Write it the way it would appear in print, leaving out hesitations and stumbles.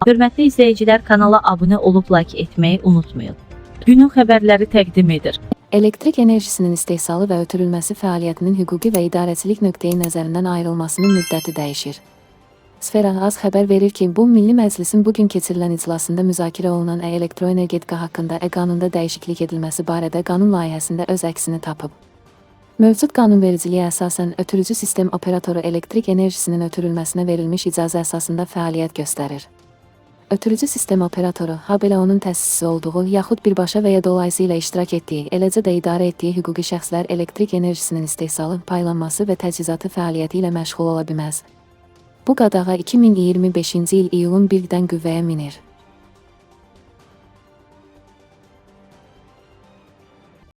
Hörmətli izləyicilər, kanala abunə olub like etməyi unutmayın. Günün xəbərləri təqdim edir. Elektrik enerjisinin istehsalı və ötürülməsi fəaliyyətinin hüquqi və idarəçilik nöqteyi nəzərindən ayrılmasının müddəti dəyişir. Sfera AZ xəbər verir ki, bu Milli Məclisin bugün keçirilən iclasında müzakirə olunan elektroenergetika haqqında qanunda dəyişiklik edilməsi barədə qanun layihəsində öz əksini tapıb. Mövcud qanunvericiliyə əsasən ötürücü sistem operatoru elektrik enerjisinin ötürülməsinə verilmiş icazə əsasında fəaliyyət göstərir. Ötürücü sistem operatoru, habelə onun təsisçisi olduğu, yaxud birbaşa və ya dolayısıyla iştirak etdiyi, eləcə də idarə etdiyi hüquqi şəxslər elektrik enerjisinin istehsalı, paylanması və təchizatı fəaliyyəti ilə məşğul ola bilməz. Bu qadağa 2025-ci il iyulun 1-dən qüvvəyə minir.